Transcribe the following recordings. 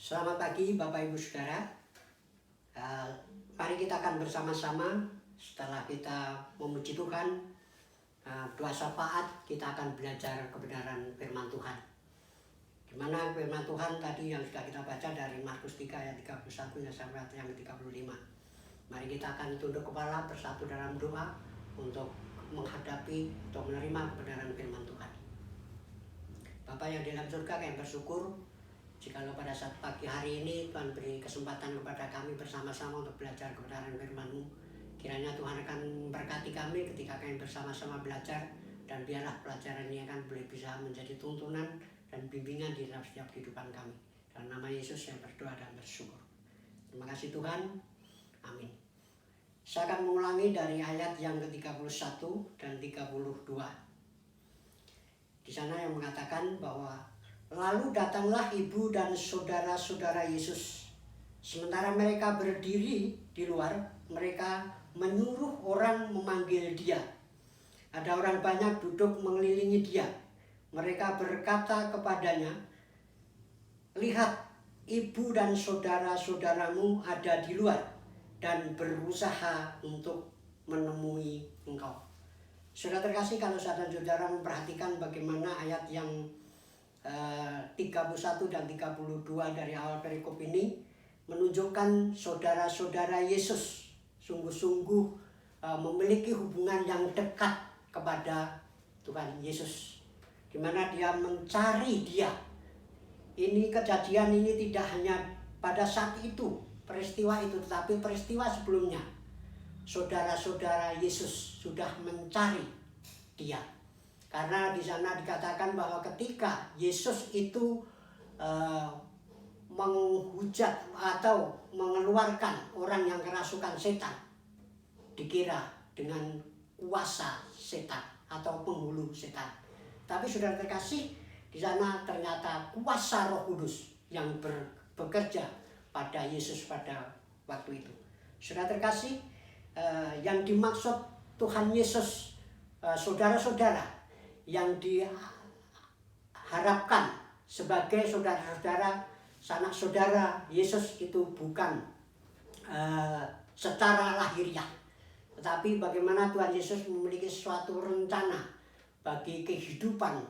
Selamat pagi Bapak Ibu Saudara. Mari kita akan bersama-sama setelah kita memuji Tuhan, doa syafaat, kita akan belajar kebenaran firman Tuhan. Di mana firman Tuhan tadi yang sudah kita baca dari Markus 3 ayat 31 sampai yang 35. Mari kita akan tunduk kepala bersatu dalam doa untuk menghadapi atau menerima kebenaran firman Tuhan. Bapa yang di dalam surga, kami bersyukur jikalau pada saat pagi hari ini Tuhan beri kesempatan kepada kami bersama-sama untuk belajar kebenaran firman-Mu. Kiranya Tuhan akan memberkati kami ketika kami bersama-sama belajar, dan biarlah pelajaran ini akan boleh bisa menjadi tuntunan dan bimbingan di dalam setiap kehidupan kami. Dalam nama Yesus yang berdoa dan bersyukur. Terima kasih Tuhan. Amin. Saya akan mengulangi dari ayat yang ke-31 dan 32. Di sana yang mengatakan bahwa lalu datanglah ibu dan saudara-saudara Yesus. Sementara mereka berdiri di luar, mereka menyuruh orang memanggil dia. Ada orang banyak duduk mengelilingi dia. Mereka berkata kepadanya, "Lihat, ibu dan saudara-saudaramu ada di luar dan berusaha untuk menemui engkau." Saudara terkasih, kalau saudara-saudara memperhatikan bagaimana ayat yang 31 dan 32 dari awal perikop ini menunjukkan saudara-saudara Yesus sungguh-sungguh memiliki hubungan yang dekat kepada Tuhan Yesus, di mana dia mencari dia. Ini kejadian ini tidak hanya pada saat itu, peristiwa itu, tetapi peristiwa sebelumnya. Saudara-saudara Yesus sudah mencari dia. Karena di sana dikatakan bahwa ketika Yesus itu menghujat atau mengeluarkan orang yang kerasukan setan, dikira dengan kuasa setan atau penghulu setan. Tapi saudara terkasih, di sana ternyata kuasa Roh Kudus yang bekerja pada Yesus pada waktu itu. Saudara terkasih, yang dimaksud Tuhan Yesus, saudara-saudara yang diharapkan sebagai saudara-saudara, sanak saudara Yesus itu bukan secara lahiriah, tetapi bagaimana Tuhan Yesus memiliki suatu rencana bagi kehidupan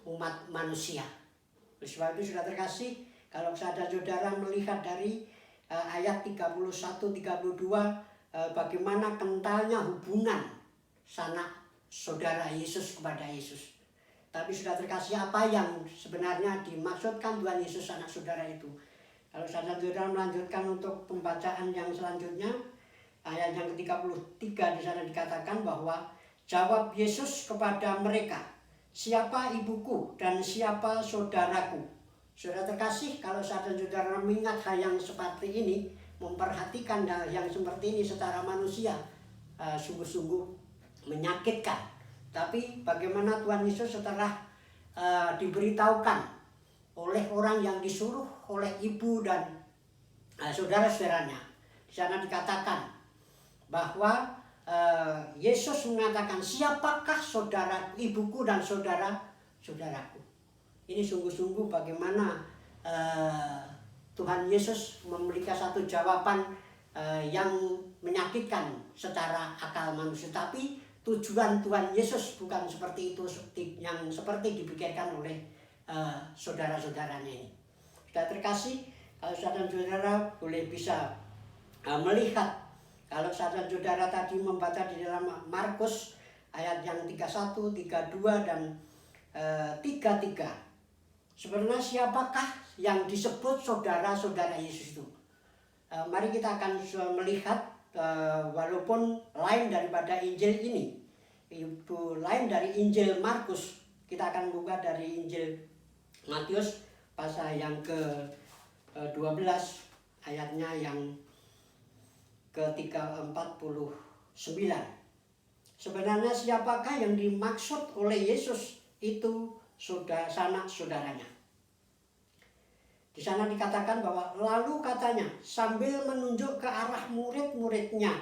umat manusia. Oleh sebab itu saudara terkasih, kalau saudara-saudara melihat dari ayat 31-32, bagaimana kentalnya hubungan sanak saudara Yesus kepada Yesus. Tapi sudah terkasih, apa yang sebenarnya dimaksudkan Tuhan Yesus anak saudara itu? Kalau saudara-saudara melanjutkan untuk pembacaan yang selanjutnya, ayat yang ke-33 di sana dikatakan bahwa jawab Yesus kepada mereka, "Siapa ibuku dan siapa saudaraku?" Saudara terkasih, kalau saudara-saudara mengingat hal yang seperti ini, memperhatikan hal yang seperti ini secara manusia, sungguh-sungguh menyakitkan. Tapi bagaimana Tuhan Yesus setelah diberitahukan oleh orang yang disuruh oleh ibu dan saudara-saudaranya, di sana dikatakan bahwa Yesus mengatakan, "Siapakah saudara ibuku dan saudara-saudaraku?" Ini sungguh-sungguh bagaimana Tuhan Yesus memberikan satu jawaban yang menyakitkan secara akal manusia. Tapi tujuan Tuhan Yesus bukan seperti itu, yang seperti dipikirkan oleh saudara-saudaranya ini. Sudah terkasih, kalau saudara-saudara boleh bisa melihat, kalau saudara-saudara tadi membaca di dalam Markus ayat yang 31, 32 dan 33. Sebenarnya siapakah yang disebut saudara-saudara Yesus itu? Mari kita akan melihat, walaupun lain daripada Injil ini, itu lain dari Injil Markus, kita akan buka dari Injil Matius pasal yang ke-12 ayatnya yang ke-49. Sebenarnya siapakah yang dimaksud oleh Yesus itu sanak saudaranya? Di sana dikatakan bahwa lalu katanya sambil menunjuk ke arah murid-muridnya,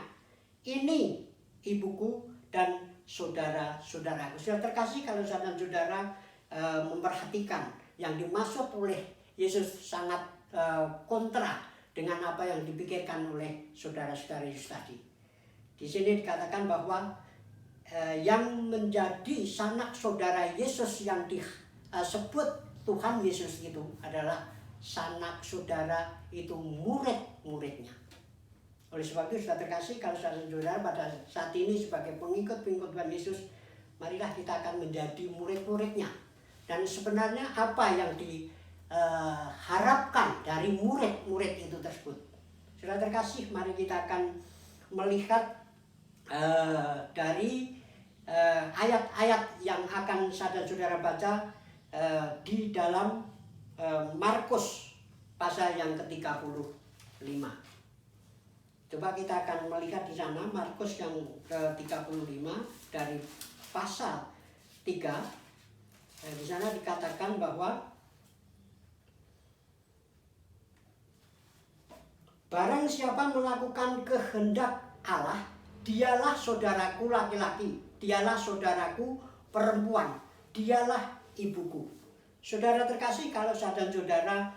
"Ini ibuku dan saudara-saudaraku." Sudah terkasih, kalau saudara-saudara memperhatikan yang dimaksud oleh Yesus sangat kontra dengan apa yang dipikirkan oleh saudara-saudara Yesus tadi. Di sini dikatakan bahwa yang menjadi sanak saudara Yesus yang disebut Tuhan Yesus itu adalah sanak saudara itu murid-muridnya. Oleh sebab itu sudah terkasih, kalau saudara pada saat ini sebagai pengikut-pengikut Tuhan Yesus, marilah kita akan menjadi murid-muridnya. Dan sebenarnya apa yang diharapkan dari murid-murid itu tersebut. Sudah terkasih, mari kita akan melihat dari ayat-ayat yang akan saya dan saudara baca di dalam Markus pasal yang ke-35. Coba kita akan melihat di sana Markus yang ke-35 dari pasal 3. Di sana dikatakan bahwa barang siapa melakukan kehendak Allah, dialah saudaraku laki-laki, dialah saudaraku perempuan, dialah ibuku. Saudara terkasih, kalau saya dan saudara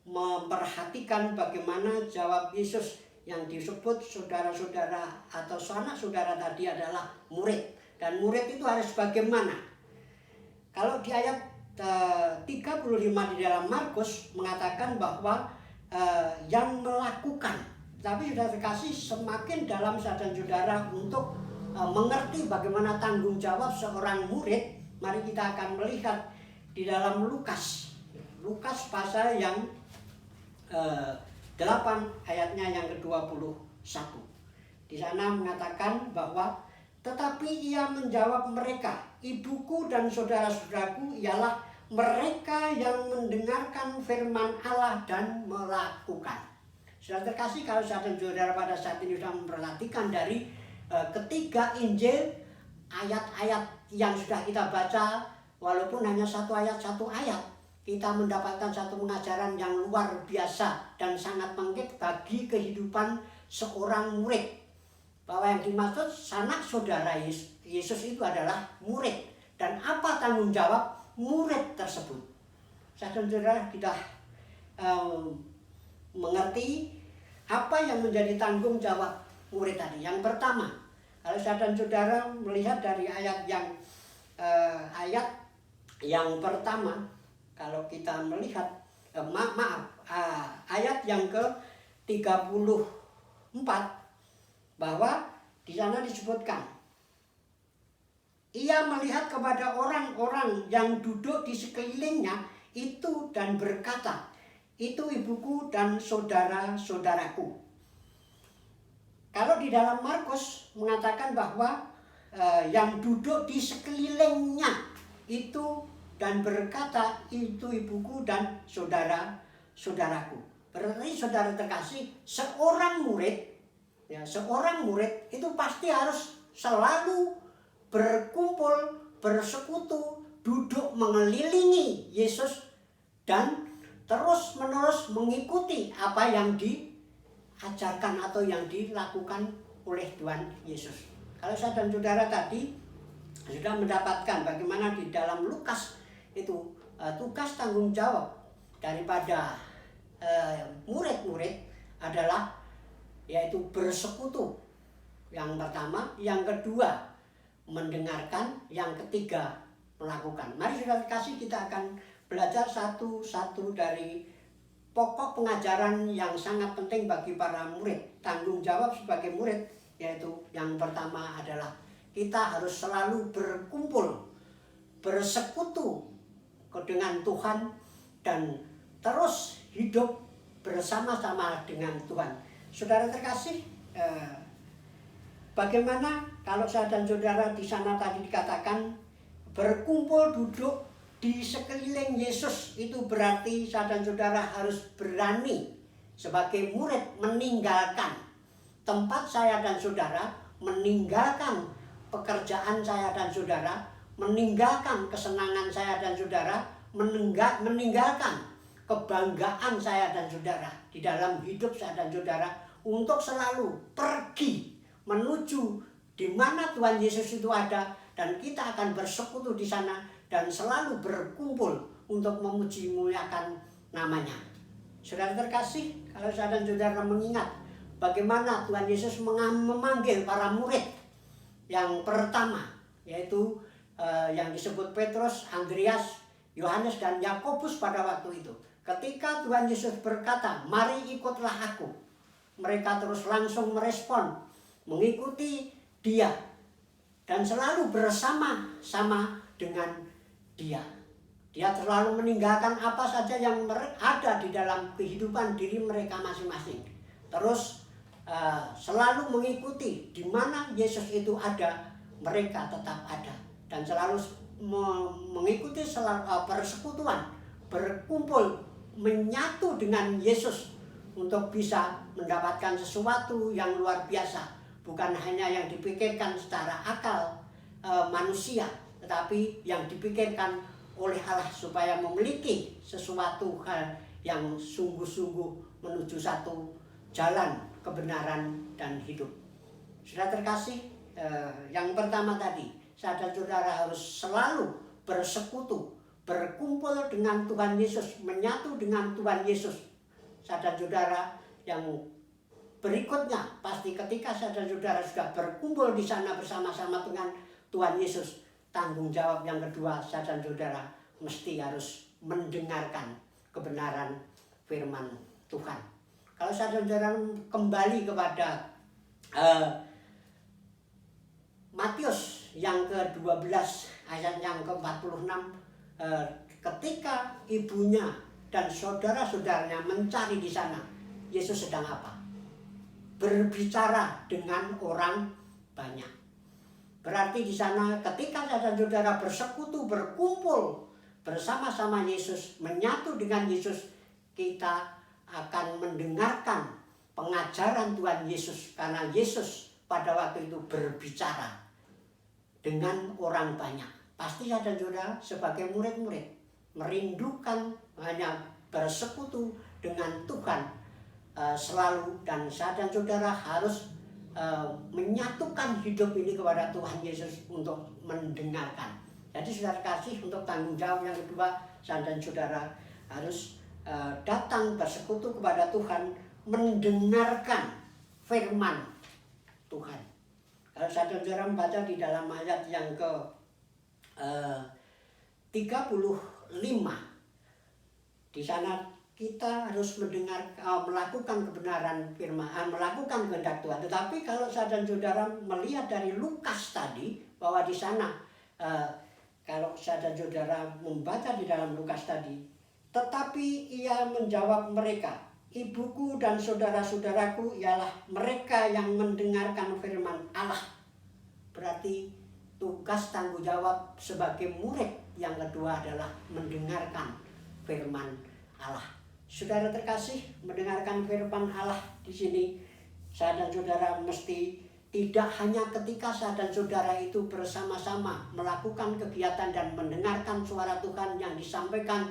memperhatikan bagaimana jawab Yesus yang disebut saudara-saudara atau sanak saudara tadi adalah murid. Dan murid itu harus bagaimana? Kalau di ayat 35 di dalam Markus mengatakan bahwa yang melakukan, tapi sudah terkasih semakin dalam sadar saudara untuk mengerti bagaimana tanggung jawab seorang murid, mari kita akan melihat di dalam Lukas pasal yang 8 ayatnya yang ke-21. Di sana mengatakan bahwa tetapi ia menjawab mereka, ibuku dan saudara-saudaraku ialah mereka yang mendengarkan firman Allah dan melakukan. Sudah terkasih, kalau saudara pada saat ini sudah memperhatikan dari ketiga Injil, ayat-ayat yang sudah kita baca, walaupun hanya satu ayat, kita mendapatkan satu pengajaran yang luar biasa dan sangat penting bagi kehidupan seorang murid. Bahwa yang dimaksud sanak saudara Yesus itu adalah murid. Dan apa tanggung jawab murid tersebut? Saudara kita mengerti apa yang menjadi tanggung jawab murid tadi. Yang pertama, kalau saudara melihat dari ayat yang pertama, kalau kita melihat ayat yang ke-34, bahwa di sana disebutkan ia melihat kepada orang-orang yang duduk di sekelilingnya itu dan berkata, itu ibuku dan saudara-saudaraku. Kalau di dalam Markus mengatakan bahwa yang duduk di sekelilingnya itu dan berkata, itu ibuku dan saudara-saudaraku. Berarti saudara terkasih, seorang murid itu pasti harus selalu berkumpul, bersekutu, duduk mengelilingi Yesus dan terus-menerus mengikuti apa yang diajarkan atau yang dilakukan oleh Tuhan Yesus. Kalau saya dan saudara tadi sudah mendapatkan bagaimana di dalam Lukas itu tugas tanggung jawab daripada murid-murid adalah yaitu bersekutu. Yang pertama, yang kedua mendengarkan, yang ketiga melakukan. Mari saudara kasih, kita akan belajar satu-satu dari pokok pengajaran yang sangat penting bagi para murid. Tanggung jawab sebagai murid, yaitu yang pertama adalah kita harus selalu berkumpul, bersekutu dengan Tuhan dan terus hidup bersama-sama dengan Tuhan. Saudara terkasih, bagaimana kalau saya dan saudara di sana tadi dikatakan berkumpul duduk di sekeliling Yesus, itu berarti saya dan saudara harus berani sebagai murid meninggalkan tempat saya dan saudara, meninggalkan pekerjaan saya dan saudara, meninggalkan kesenangan saya dan saudara, meninggalkan kebanggaan saya dan saudara di dalam hidup saya dan saudara untuk selalu pergi menuju di mana Tuhan Yesus itu ada, dan kita akan bersekutu di sana dan selalu berkumpul untuk memuji muliakan namanya. Saudara terkasih, kalau saya dan saudara mengingat bagaimana Tuhan Yesus memanggil para murid yang pertama, yaitu yang disebut Petrus, Andreas, Yohanes, dan Yakobus pada waktu itu. Ketika Tuhan Yesus berkata, "Mari ikutlah aku," mereka terus langsung merespon, mengikuti dia, dan selalu bersama-sama dengan dia. Dia selalu meninggalkan apa saja yang ada di dalam kehidupan diri mereka masing-masing. Terus selalu mengikuti di mana Yesus itu ada, mereka tetap ada. Dan selalu mengikuti persekutuan, berkumpul, menyatu dengan Yesus untuk bisa mendapatkan sesuatu yang luar biasa. Bukan hanya yang dipikirkan secara akal manusia, tetapi yang dipikirkan oleh Allah supaya memiliki sesuatu hal yang sungguh-sungguh menuju satu jalan kebenaran dan hidup. Sudah terkasih, yang pertama tadi, saya dan saudara harus selalu bersekutu, berkumpul dengan Tuhan Yesus, menyatu dengan Tuhan Yesus. Saya dan saudara yang berikutnya, pasti ketika saya dan saudara sudah berkumpul di sana bersama-sama dengan Tuhan Yesus, tanggung jawab yang kedua, saya dan saudara mesti harus mendengarkan kebenaran firman Tuhan. Kalau saya dan saudara kembali kepada Matius yang ke-12 ayat yang ke-46, ketika ibunya dan saudara-saudaranya mencari di sana, Yesus sedang apa? Berbicara dengan orang banyak. Berarti di sana ketika saudara-saudara bersekutu, berkumpul bersama-sama Yesus, menyatu dengan Yesus, kita akan mendengarkan pengajaran Tuhan Yesus, karena Yesus pada waktu itu berbicara dengan orang banyak. Pasti saudara-saudara sebagai murid-murid merindukan hanya bersekutu dengan Tuhan selalu, dan saya dan saudara harus menyatukan hidup ini kepada Tuhan Yesus untuk mendengarkan. Jadi saudara kasih, untuk tanggung jawab yang kedua, saya dan saudara harus datang bersekutu kepada Tuhan, mendengarkan firman Tuhan. Kalau saya dan saudara membaca di dalam ayat yang ke 35, di sana kita harus melakukan kebenaran firman, melakukan kehendak Tuhan. Tetapi kalau saya dan saudara melihat dari Lukas tadi, bahwa di sana kalau saya dan saudara membaca di dalam Lukas tadi, tetapi ia menjawab mereka, "Ibuku dan saudara-saudaraku ialah mereka yang mendengarkan firman Allah." Berarti tugas tanggung jawab sebagai murid yang kedua adalah mendengarkan firman Allah. Saudara terkasih, mendengarkan firman Allah di sini, saya dan saudara mesti tidak hanya ketika saya dan saudara itu bersama-sama melakukan kegiatan dan mendengarkan suara Tuhan yang disampaikan,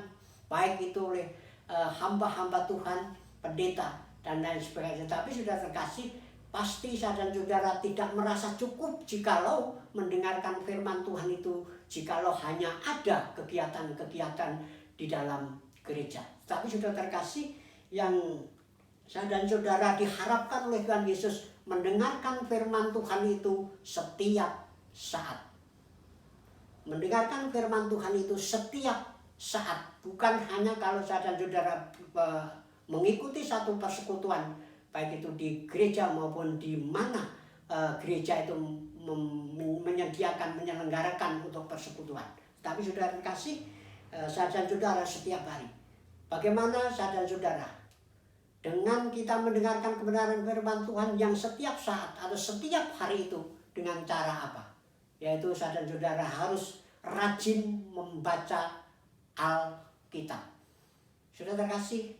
baik itu oleh hamba-hamba Tuhan, pendeta, dan lain sebagainya. Tapi saudara terkasih, pasti saya dan saudara tidak merasa cukup jikalau mendengarkan firman Tuhan itu, jikalau hanya ada kegiatan-kegiatan di dalam gereja. Tapi saudara terkasih, yang saya dan saudara diharapkan oleh Tuhan Yesus mendengarkan firman Tuhan itu setiap saat. Mendengarkan firman Tuhan itu setiap saat, bukan hanya kalau saya dan saudara mengikuti satu persekutuan, baik itu di gereja maupun di mana gereja itu menyelenggarakan untuk persekutuan. Tapi saudara kasih, saya dan saudara setiap hari. Bagaimana saya dan saudara dengan kita mendengarkan kebenaran firman Tuhan yang setiap saat atau setiap hari itu, dengan cara apa? Yaitu saya dan saudara harus rajin membaca Alkitab. Sudah terkasih,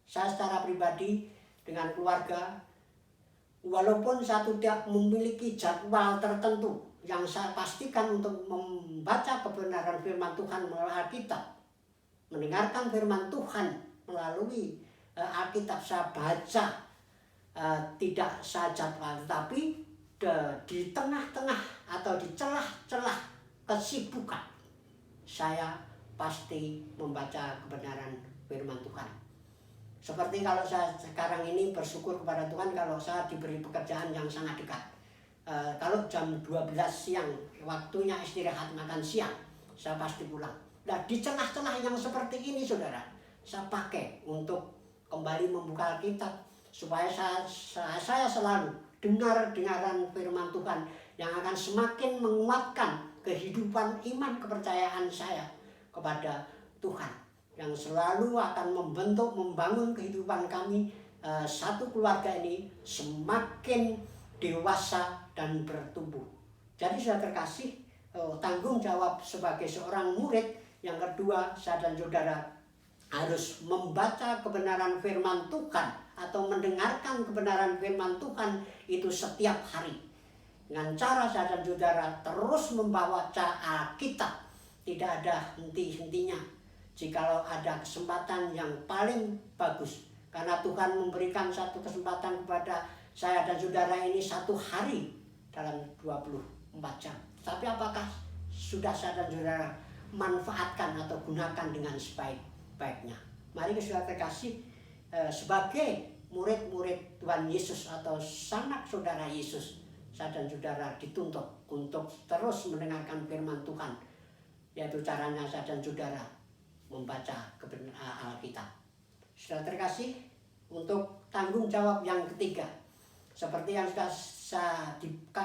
saya secara pribadi dengan keluarga, walaupun saya tidak memiliki jadwal tertentu yang saya pastikan untuk membaca kebenaran firman Tuhan melalui Alkitab, mendengarkan firman Tuhan melalui Alkitab, saya baca tidak saya jadwal, tapi di tengah-tengah atau di celah-celah kesibukan saya pasti membaca kebenaran firman Tuhan. Seperti kalau saya sekarang ini bersyukur kepada Tuhan kalau saya diberi pekerjaan yang sangat dekat. Kalau jam 12 siang, waktunya istirahat makan siang, saya pasti pulang. Nah, di celah-celah yang seperti ini, saudara, saya pakai untuk kembali membuka Alkitab, supaya saya selalu dengaran firman Tuhan yang akan semakin menguatkan kehidupan iman kepercayaan saya kepada Tuhan, yang selalu akan membangun kehidupan kami, satu keluarga ini semakin dewasa dan bertumbuh. Jadi saya terkasih, tanggung jawab sebagai seorang murid yang kedua, saya dan saudara harus membaca kebenaran firman Tuhan atau mendengarkan kebenaran firman Tuhan itu setiap hari. Dengan cara saya dan saudara terus membaca Alkitab, tidak ada henti-hentinya. Jikalau ada kesempatan yang paling bagus, karena Tuhan memberikan satu kesempatan kepada saya dan saudara ini satu hari dalam 24 jam. Tapi apakah sudah saya dan saudara manfaatkan atau gunakan dengan sebaik-baiknya? Mari saudara terkasih, sebagai murid-murid Tuhan Yesus atau sanak saudara Yesus, saya dan saudara dituntut untuk terus mendengarkan firman Tuhan, yaitu caranya saya dan saudara membaca Alkitab. Saudara terkasih, untuk tanggung jawab yang ketiga, seperti yang sudah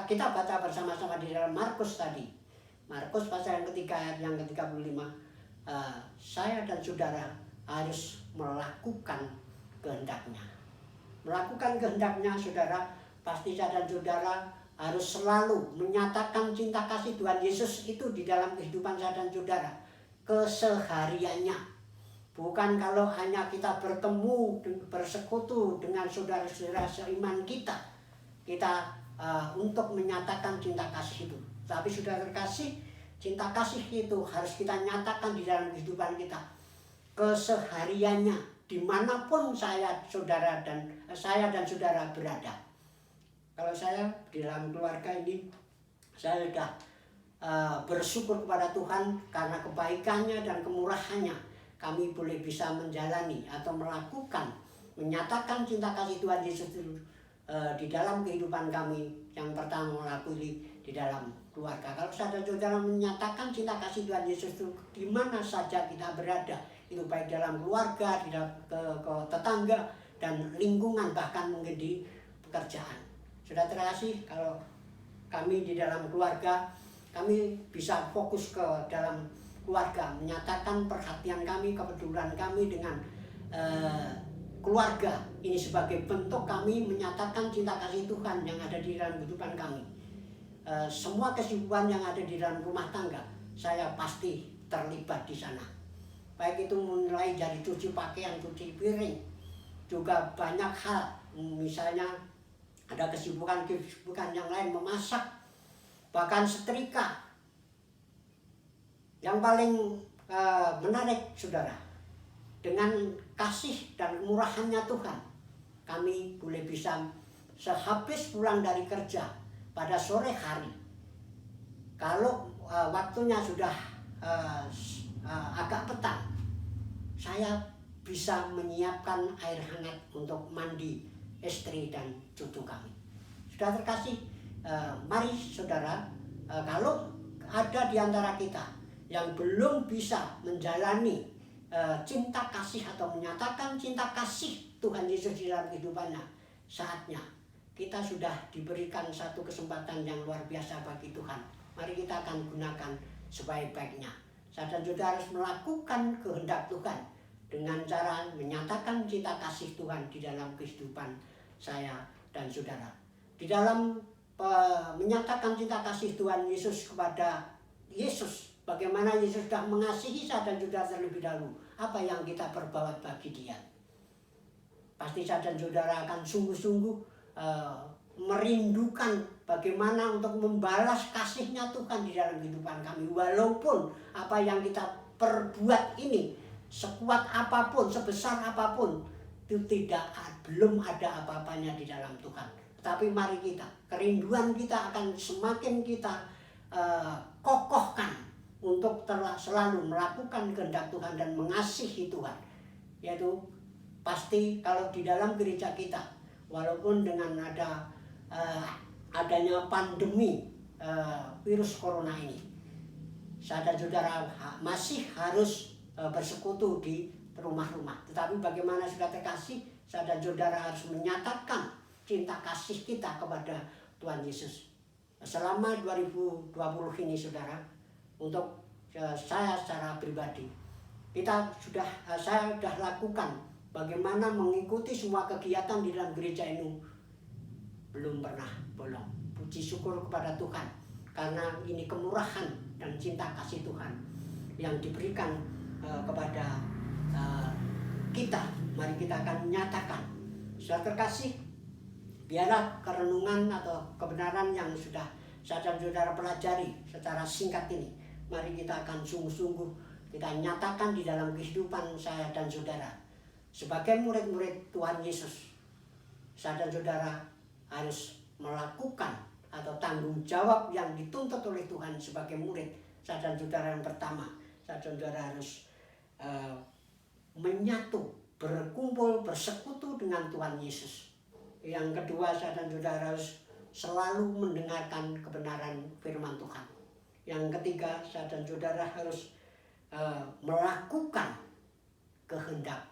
kita baca bersama-sama di dalam Markus tadi, Markus pasal yang ketiga ayat yang ke-35, saya dan saudara harus melakukan kehendaknya. Melakukan kehendaknya, saudara, pasti saya dan saudara harus selalu menyatakan cinta kasih Tuhan Yesus itu di dalam kehidupan saya dan saudara, kesehariannya. Bukan kalau hanya kita bertemu, bersekutu dengan saudara-saudara seiman kita untuk menyatakan cinta kasih itu. Tapi saudara terkasih, cinta kasih itu harus kita nyatakan di dalam kehidupan kita, kesehariannya, dimanapun saya dan saudara berada. Kalau saya di dalam keluarga ini, saya sudah bersyukur kepada Tuhan karena kebaikannya dan kemurahannya, kami boleh bisa menjalani atau melakukan, menyatakan cinta kasih Tuhan Yesus itu di dalam kehidupan kami. Yang pertama, melalui di dalam keluarga. Kalau saya dan saudara menyatakan cinta kasih Tuhan Yesus itu di mana saja kita berada, itu baik dalam keluarga, di dalam ke tetangga dan lingkungan, bahkan mungkin di pekerjaan. Sudah terkasih, kalau kami di dalam keluarga, kami bisa fokus ke dalam keluarga, menyatakan perhatian kami, kepedulian kami dengan keluarga. Ini sebagai bentuk kami menyatakan cinta kasih Tuhan yang ada di dalam kehidupan kami. Semua kesibukan yang ada di dalam rumah tangga, saya pasti terlibat di sana. Baik itu mulai dari cuci pakaian, cuci piring, juga banyak hal, misalnya ada kesibukan yang lain, memasak, bahkan setrika. Yang paling menarik, saudara, dengan kasih dan kemurahannya Tuhan, kami boleh bisa sehabis pulang dari kerja pada sore hari, kalau waktunya sudah agak petang, saya bisa menyiapkan air hangat untuk mandi istri dan cucu kami. Sudah terkasih, mari saudara, kalau ada di antara kita yang belum bisa menjalani cinta kasih atau menyatakan cinta kasih Tuhan Yesus di dalam kehidupannya, saatnya kita sudah diberikan satu kesempatan yang luar biasa bagi Tuhan. Mari kita akan gunakan sebaik-baiknya. Saya dan saudara harus melakukan kehendak Tuhan dengan cara menyatakan cinta kasih Tuhan di dalam kehidupan saya dan saudara. Di dalam menyatakan cinta kasih Tuhan Yesus kepada Yesus, bagaimana Yesus sudah mengasihi saya dan saudara terlebih dahulu, apa yang kita perbuat bagi Dia. Pasti saya dan saudara akan sungguh-sungguh merindukan bagaimana untuk membalas kasih-Nya Tuhan di dalam kehidupan kami. Walaupun apa yang kita perbuat ini sekuat apapun, sebesar apapun, itu belum ada apa-apanya di dalam Tuhan. Tapi mari kita, kerinduan kita akan semakin kita kokohkan untuk selalu melakukan kehendak Tuhan dan mengasihi Tuhan. Yaitu pasti kalau di dalam gereja kita, walaupun dengan adanya pandemi virus corona ini, saudara-saudara masih harus bersekutu di rumah-rumah. Tetapi bagaimana sudah terkasih, saudara-saudara harus menyatakan cinta kasih kita kepada Tuhan Yesus. Selama 2020 ini saudara, untuk saya secara pribadi, saya sudah lakukan bagaimana mengikuti semua kegiatan di dalam gereja ini, belum pernah bolong. Puji syukur kepada Tuhan, karena ini kemurahan dan cinta kasih Tuhan yang diberikan kepada kita. Mari kita akan nyatakan. Sudah terkasih, biarlah kerenungan atau kebenaran yang sudah saudara-saudara pelajari secara singkat ini, mari kita akan sungguh-sungguh kita nyatakan di dalam kehidupan saya dan saudara. Sebagai murid-murid Tuhan Yesus, saudara-saudara harus melakukan atau tanggung jawab yang dituntut oleh Tuhan sebagai murid. Saudara-saudara yang pertama, saudara-saudara harus menyatu, berkumpul, bersekutu dengan Tuhan Yesus. Yang kedua, saudara-saudara harus selalu mendengarkan kebenaran firman Tuhan. Yang ketiga, saudara-saudara harus melakukan kehendak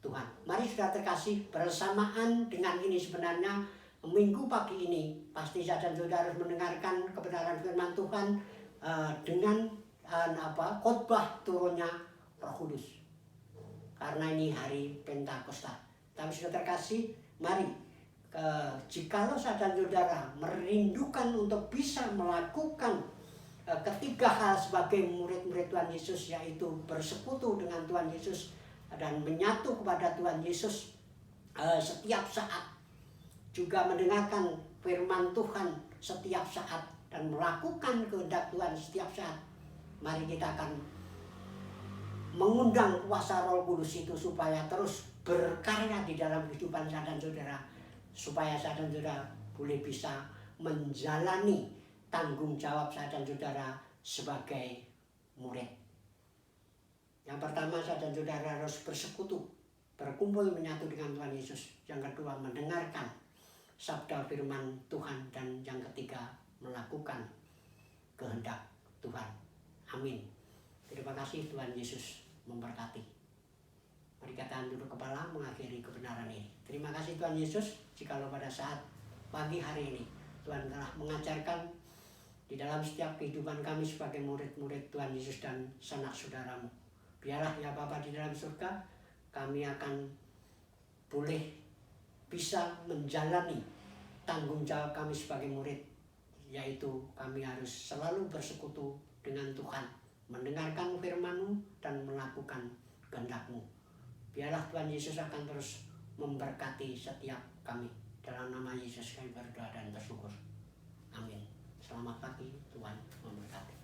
Tuhan. Mari sudah terkasih, bersamaan dengan ini sebenarnya minggu pagi ini pasti saudara-saudara harus mendengarkan kebenaran firman Tuhan dengan khotbah turunnya Roh Kudus. Karena ini hari Pentakosta. Tapi sudah terkasih, mari jikalau saudara-saudara merindukan untuk bisa melakukan ketiga hal sebagai murid-murid Tuhan Yesus, yaitu bersekutu dengan Tuhan Yesus dan menyatu kepada Tuhan Yesus setiap saat, juga mendengarkan firman Tuhan setiap saat dan melakukan kehendak Tuhan setiap saat, mari kita akan mengundang kuasa Roh Kudus itu supaya terus berkarya di dalam kehidupan saudara-saudara, supaya saudara-saudara boleh bisa menjalani tanggung jawab saudara-saudara sebagai murid. Yang pertama, saudara-saudara harus bersekutu, berkumpul menyatu dengan Tuhan Yesus. Yang kedua, mendengarkan sabda firman Tuhan. Dan yang ketiga, melakukan kehendak Tuhan. Amin. Terima kasih, Tuhan Yesus memberkati. Mari kita duduk kepala mengakhiri kebenaran ini. Terima kasih Tuhan Yesus, jikalau pada saat pagi hari ini Tuhan telah mengajarkan di dalam setiap kehidupan kami sebagai murid-murid Tuhan Yesus dan sanak saudaramu. Biarlah ya Bapa di dalam surga, kami akan boleh bisa menjalani tanggung jawab kami sebagai murid, yaitu kami harus selalu bersekutu dengan Tuhan, mendengarkan firman-Mu dan melakukan kehendak-Mu. Biarlah Tuhan Yesus akan terus memberkati setiap kami. Dalam nama Yesus kami berdoa dan bersyukur. Amin. Selamat pagi, Tuhan memberkati.